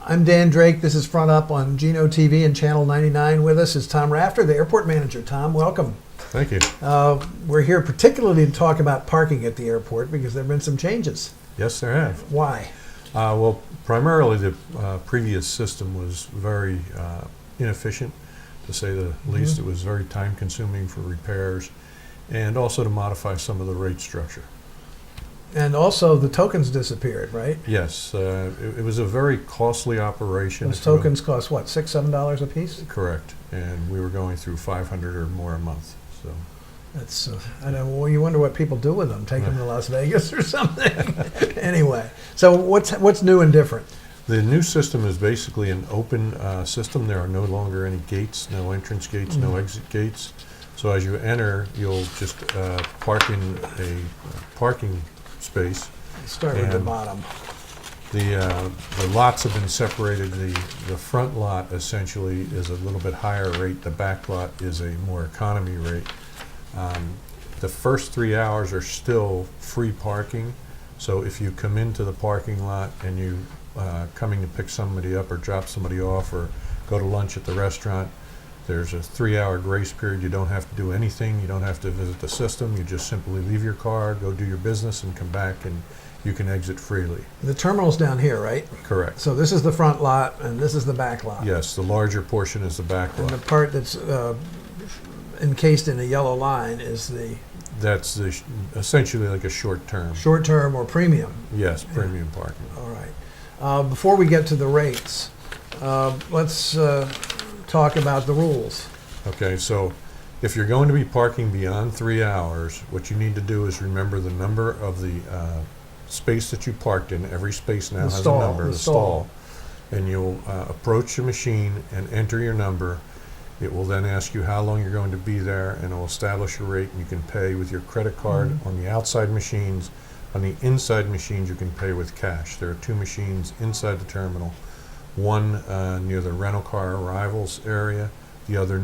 I'm Dan Drake. This is Front Up on Geno TV and Channel 99. With us is Tom Rafter, the airport manager. Tom, welcome. Thank you. We're here particularly to talk about parking at the airport because there have been some changes. Yes, there have. Why? Well, primarily the previous system was very inefficient, to say the least. It was very time consuming for repairs and also to modify some of the rate structure. And also the tokens disappeared, right? Yes, it was a very costly operation. Those tokens cost what, $6, $7 a piece? Correct, and we were going through 500 or more a month. So That's I know. Well, you wonder what people do with them. Take them to Las Vegas or something. Anyway, so what's new and different? the new system is basically an open system. There are no longer any gates, no entrance gates, no exit gates. So as you enter, you'll just park in a parking space. Start with the bottom. The lots have been separated. The front lot essentially is a little bit higher rate. The back lot is a more economy rate. The first 3 hours are still free parking. So if you come into the parking lot and you coming to pick somebody up or drop somebody off or go to lunch at the restaurant, there's a 3-hour grace period. You don't have to do anything. You don't have to visit the system. You just simply leave your car, go do your business, and come back, and you can exit freely. The terminal's down here, right? Correct. So this is the front lot, and this is the back lot. Yes, the larger portion is the back And lot. the part that's encased in a yellow line is the That's essentially like a short term. short-term or premium. Yes, premium parking. All right. Before we get to the rates, let's talk about the rules. Okay, so if you're going to be parking beyond 3 hours, what you need to do is remember the number of the space that you parked in. Every space now has a number, the stall. And you'll approach the machine and enter your number. It will then ask you how long you're going to be there, and it will establish a rate, and you can pay with your credit card on the outside machines. On the inside machines, you can pay with cash. There are 2 machines inside the terminal, one near the rental car arrivals area, the other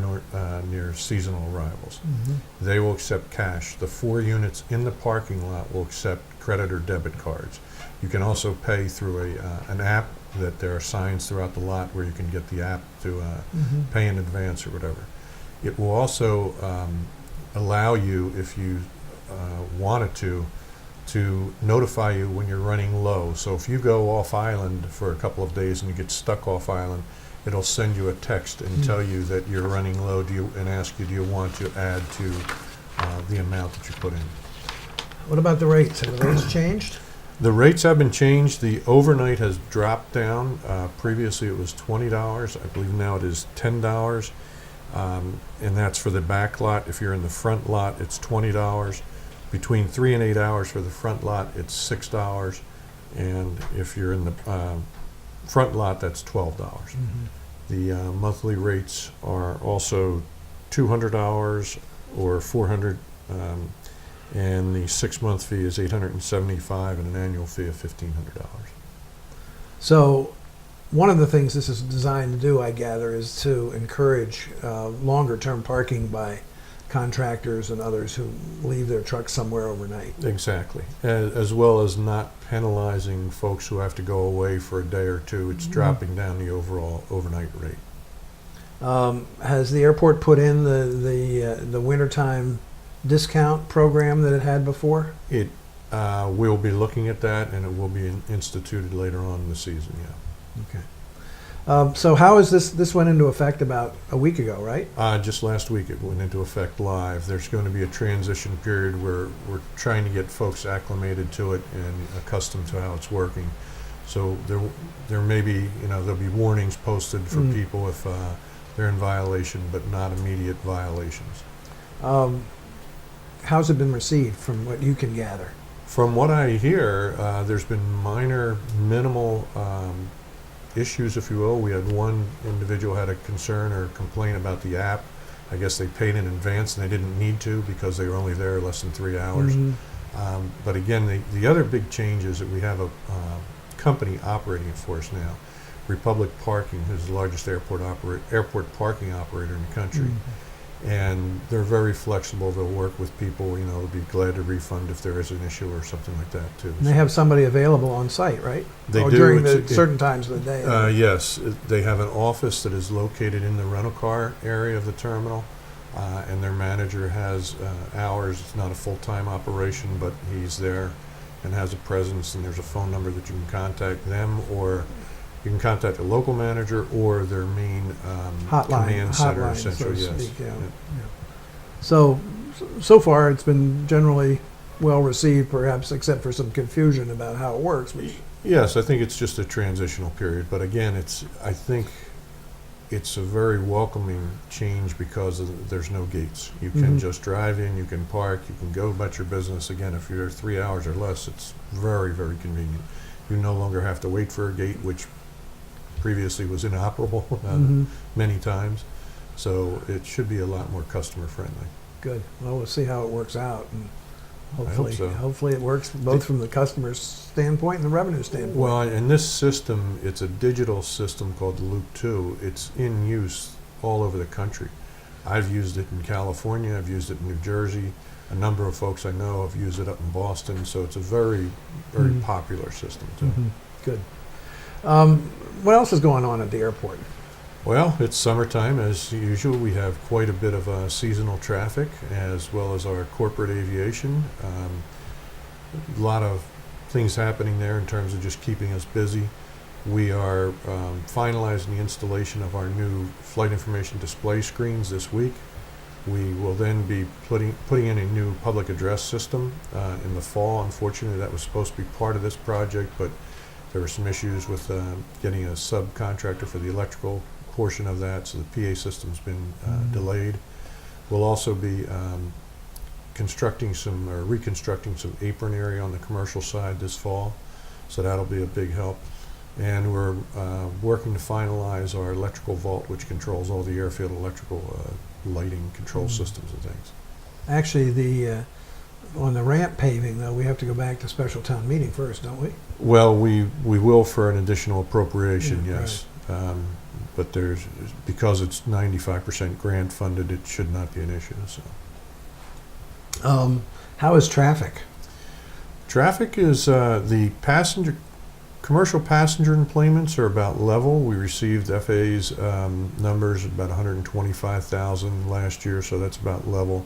near seasonal arrivals. They will accept cash. The 4 units in the parking lot will accept credit or debit cards. You can also pay through an app. That there are signs throughout the lot where you can get the app to pay in advance or whatever. It will also allow you, if you wanted to notify you when you're running low. So if you go off island for a couple of days and you get stuck off island, it'll send you a text and tell you that you're running low, and ask you, do you want to add to the amount that you put in. What about the rates? Have the rates changed? The rates have been changed. The overnight has dropped down. Previously it was $20. I believe now it is $10. And that's for the back lot. If you're in the front lot, it's $20. Between 3 and 8 hours for the front lot, it's $6. And if you're in the front lot, that's $12. The monthly rates are also $200 or $400. And the 6-month fee is $875 and an annual fee of $1,500. So one of the things this is designed to do, I gather, is to encourage longer-term parking by contractors and others who leave their trucks somewhere overnight. Exactly. As well as not penalizing folks who have to go away for a day or two. It's dropping down the overall overnight rate. Has the airport put in the wintertime discount program that it had before? It we'll be looking at that, and it will be instituted later on in the season. Yeah. Okay. So how is this went into effect about a week ago, right? Just last week it went into effect live. There's going to be a transition period where we're trying to get folks acclimated to it and accustomed to how it's working. So there may be, there'll be warnings posted for people if they're in violation, but not immediate violations. How's it been received from what you can gather? From what I hear, there's been minor, minimal issues, if you will. We had one individual had a concern or complaint about the app. I guess they paid in advance and they didn't need to because they were only there less than 3 hours. But again, the other big change is that we have a company operating it for us now. Republic Parking, who's the largest airport parking operator in the country. And they're very flexible. They'll work with people, you know, they'll be glad to refund if there is an issue or something like that too. And they have somebody available on site, right? They or do. during the certain times of the day. Yes, they have an office that is located in the rental car area of the terminal, and their manager has hours. It's not a full-time operation, but he's there and has a presence, and there's a phone number that you can contact them, or you can contact the local manager or their main command center, hotline, essentially. so to Yes. speak, yeah. So far it's been generally well received, perhaps except for some confusion about how it works. Yes, I think it's just a transitional period, but again, I think it's a very welcoming change because there's no gates. You can just drive in, you can park, you can go about your business. Again, if you're 3 hours or less, it's very, very convenient. You no longer have to wait for a gate, which previously was inoperable many times. So it should be a lot more customer friendly. Good. Well, we'll see how it works out, and hopefully it works both from the customer's standpoint and the revenue standpoint. Well, in this system, it's a digital system called Loop 2. It's in use all over the country. I've used it in California, I've used it in New Jersey. A number of folks I know have used it up in Boston, so it's a very, very popular system too. Good. What else is going on at the airport? Well, it's summertime as usual. We have quite a bit of seasonal traffic, as well as our corporate aviation. A lot of things happening there in terms of just keeping us busy. We are finalizing the installation of our new flight information display screens this week. We will then be putting in a new public address system in the fall. Unfortunately, that was supposed to be part of this project, but there were some issues with getting a subcontractor for the electrical portion of that, so the PA system's been delayed. We'll also be reconstructing some apron area on the commercial side this fall, so that'll be a big help. And we're working to finalize our electrical vault, which controls all the airfield electrical lighting control systems and things. Actually, on the ramp paving, though, we have to go back to special town meeting first, don't we? Well, we will for an additional appropriation, yes. Right. But because it's 95% grant funded, it should not be an issue. So, how is traffic? Traffic is the commercial passenger enplanements are about level. We received FAA's numbers about 125,000 last year, so that's about level.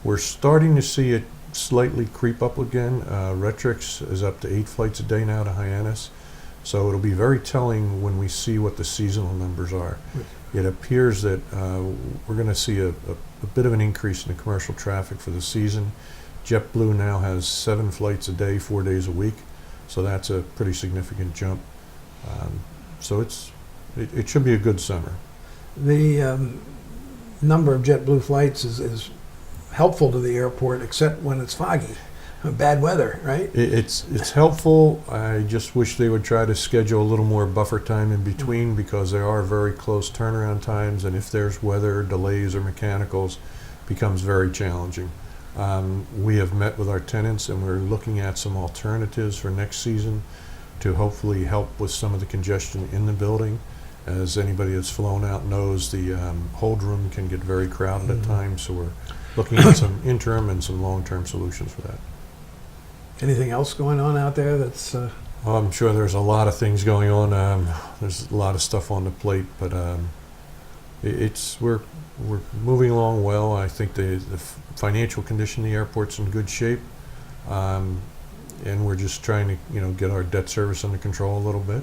We're starting to see it slightly creep up again. Retrix is up to 8 flights a day now to Hyannis. So it'll be very telling when we see what the seasonal numbers are. It appears that we're going to see a bit of an increase in the commercial traffic for the season. JetBlue now has 7 flights a day, 4 days a week. So that's a pretty significant jump. So it should be a good summer. The number of JetBlue flights is helpful to the airport, except when it's foggy, bad weather, right? It's helpful. I just wish they would try to schedule a little more buffer time in between, because there are very close turnaround times, and if there's weather delays or mechanicals, it becomes very challenging. We have met with our tenants, and we're looking at some alternatives for next season to hopefully help with some of the congestion in the building. As anybody that's flown out knows, the hold room can get very crowded at times, so we're looking at some interim and some long-term solutions for that. Weanything else going on out there that's... I'm sure there's a lot of things going on. There's a lot of stuff on the plate, but we're moving along well. I think the financial condition of the airport's in good shape, and we're just trying to get our debt service under control a little bit.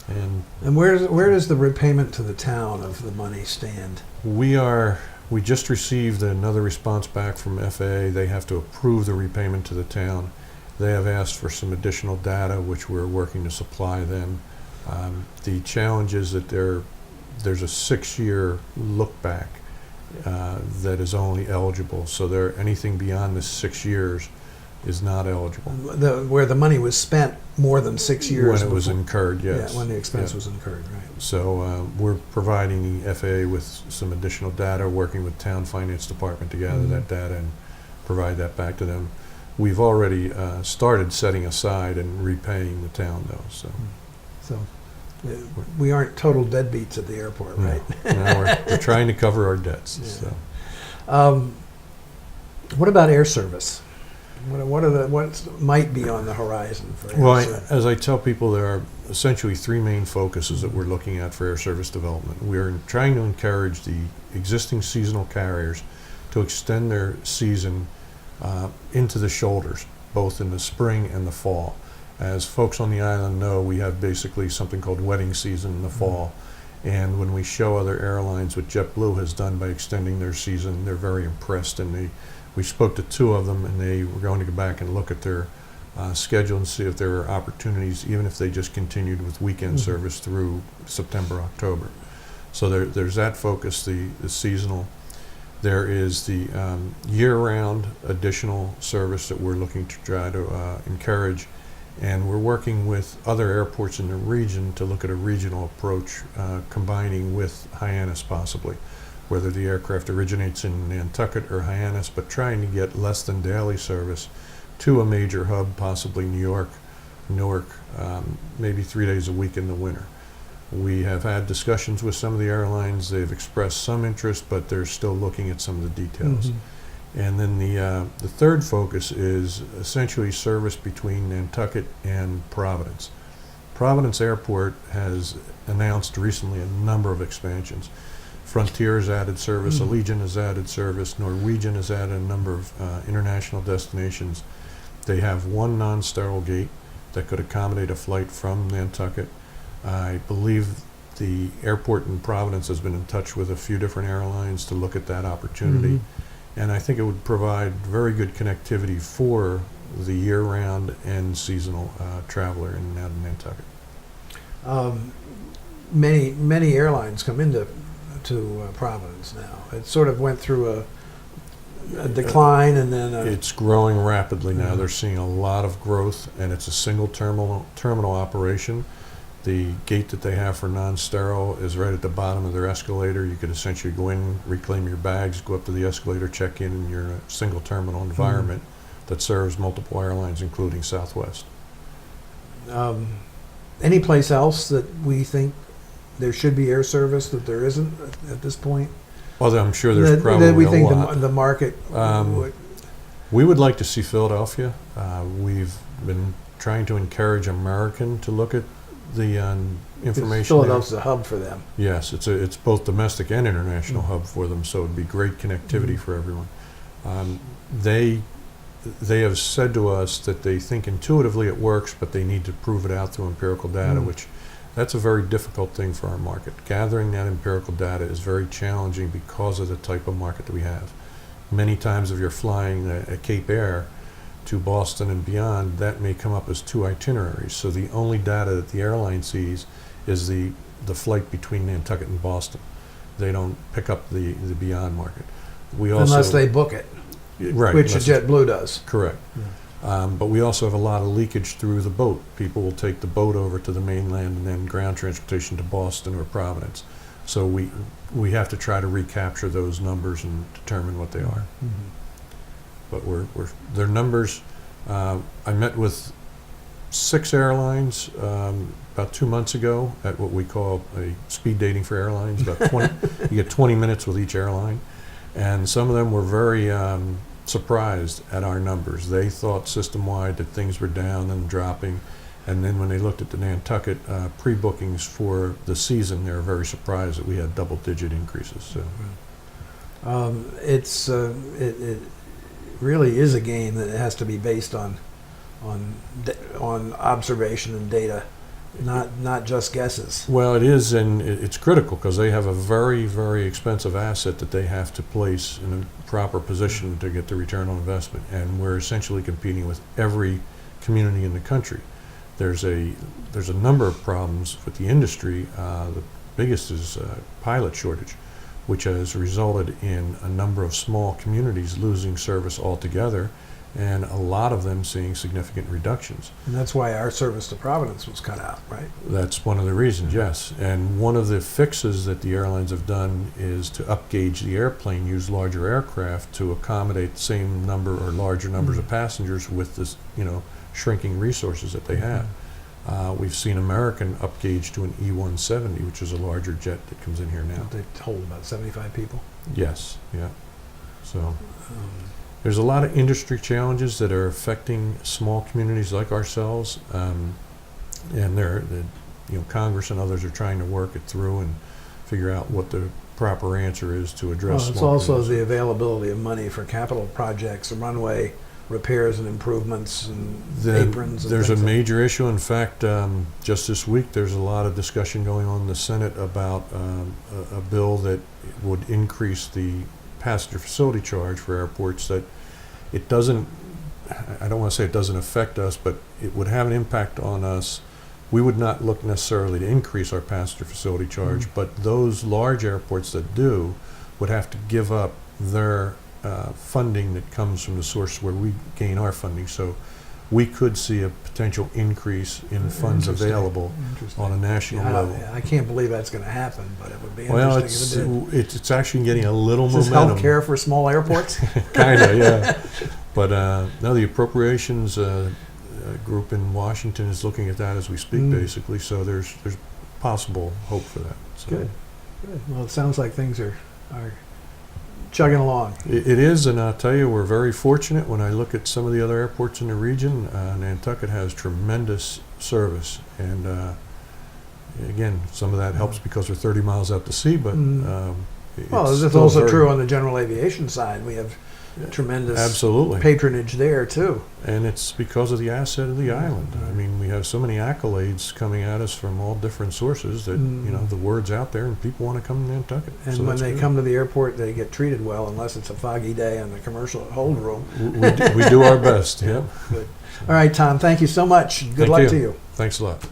And where does the repayment to the town of the money stand? We just received another response back from FAA. They have to approve the repayment to the town. They have asked for some additional data, which we're working to supply them. The challenge is that there's a 6-year look back that is only eligible. So anything beyond the 6 years is not eligible. Where the money was spent more than 6 years when it was incurred, yes. Yeah, when the expense was incurred, right. So we're providing the FAA with some additional data, working with town finance department to gather that data and provide that back to them. We've already started setting aside and repaying the town, though. So We aren't total deadbeats at the airport, right? No, we're trying to cover our debts. Yeah. So. What about air service? What might be on the horizon for air Well, service? as I tell people, there are essentially three main focuses that we're looking at for air service development. We're trying to encourage the existing seasonal carriers to extend their season into the shoulders, both in the spring and the fall. As folks on the island know, we have basically something called wedding season in the fall. And when we show other airlines what JetBlue has done by extending their season, they're very impressed. And we spoke to two of them, and they were going to go back and look at their schedule and see if there were opportunities, even if they just continued with weekend service through September, October. So there's that focus, the seasonal. There is the year-round additional service that we're looking to try to encourage. And we're working with other airports in the region to look at a regional approach, combining with Hyannis possibly, whether the aircraft originates in Nantucket or Hyannis, but trying to get less than daily service to a major hub, possibly New York, Newark, maybe 3 days a week in the winter. We have had discussions with some of the airlines. They've expressed some interest, but they're still looking at some of the details. And then the third focus is essentially service between Nantucket and Providence. Providence Airport has announced recently a number of expansions. Frontier has added service, Allegiant has added service, Norwegian has added a number of international destinations. They have one non-sterile gate that could accommodate a flight from Nantucket. I believe the airport in Providence has been in touch with a few different airlines to look at that opportunity. And I think it would provide very good connectivity for the year-round and seasonal traveler in and out of Nantucket. Many airlines come into Providence now. It sort of went through a decline, and then it's growing rapidly now. They're seeing a lot of growth, and it's a single terminal operation. The gate that they have for non-sterile is right at the bottom of their escalator. You could essentially go in, reclaim your bags, go up to the escalator, check in, and you're in a single terminal environment that serves multiple airlines, including Southwest. Any place else that we think there should be air service that there isn't at this point? Well, I'm sure there's probably that we a think lot. the market would. We would like to see Philadelphia. We've been trying to encourage American to look at the information. Philadelphia's a hub for them. Yes, it's both domestic and international hub for them, so it'd be great connectivity for everyone. They have said to us that they think intuitively it works, but they need to prove it out through empirical data, which that's a very difficult thing for our market. Gathering that empirical data is very challenging because of the type of market that we have. Many times if you're flying a Cape Air to Boston and beyond, that may come up as two itineraries. So the only data that the airline sees is the flight between Nantucket and Boston. They don't pick up the beyond market. We also, unless they book it, right, which JetBlue does. Correct. But we also have a lot of leakage through the boat. People will take the boat over to the mainland and then ground transportation to Boston or Providence. So we have to try to recapture those numbers and determine what they are. But their numbers. I met with 6 airlines about 2 months ago at what we call a speed dating for airlines. About 20, you get 20 minutes with each airline, and some of them were very surprised at our numbers. They thought system-wide that things were down and dropping, and then when they looked at the Nantucket pre-bookings for the season, they were very surprised that we had double-digit increases. So. It really is a game that has to be based on observation and data, not just guesses. Well, it is, and it's critical because they have a very, very expensive asset that they have to place in a proper position to get the return on investment. And we're essentially competing with every community in the country. There's a number of problems with the industry. The biggest is pilot shortage, which has resulted in a number of small communities losing service altogether, and a lot of them seeing significant reductions. And that's why our service to Providence was cut out, right? That's one of the reasons, yes. And one of the fixes that the airlines have done is to upgauge the airplane, use larger aircraft to accommodate the same number or larger numbers of passengers with this, shrinking resources that they have. We've seen American upgauge to an E-170, which is a larger jet that comes in here now. They hold about 75 people. Yes, yeah. So there's a lot of industry challenges that are affecting small communities like ourselves, and Congress and others are trying to work it through and figure out what the proper answer is to address. Well, it's small also communities. the availability of money for capital projects, runway repairs and improvements, and aprons. And there's a things major issue. In fact, just this week, there's a lot of discussion going on in the Senate about a bill that would increase the passenger facility charge for airports. That it doesn't, I don't want to say it doesn't affect us, but it would have an impact on us. We would not look necessarily to increase our passenger facility charge, but those large airports that do would have to give up their funding that comes from the source where we gain our funding. So we could see a potential increase in funds Interesting. available on a national level. I can't believe that's going to happen, but it would be Well, interesting if it did. it's actually getting a little Is this momentum. healthcare for small airports? Kind of, yeah. But no, the appropriations group in Washington is looking at that as we speak, basically. So there's possible hope for that. So Good. Well, it sounds like things are chugging along. It is, and I'll tell you, we're very fortunate. When I look at some of the other airports in the region, Nantucket has tremendous service, and again, some of that helps because we're 30 miles out to sea, but Well, it's it's still also very- true on the general aviation side. We have tremendous Absolutely. patronage there, too. And it's because of the asset of the island. I mean, we have so many accolades coming at us from all different sources that, the word's out there and people want to come to Nantucket. And So when that's they good. come to the airport, they get treated well, unless it's a foggy day in the commercial hold room. We do our best, yeah. Good. All right, Tom, thank you so much. Good Thank luck you. to you. Thanks a lot.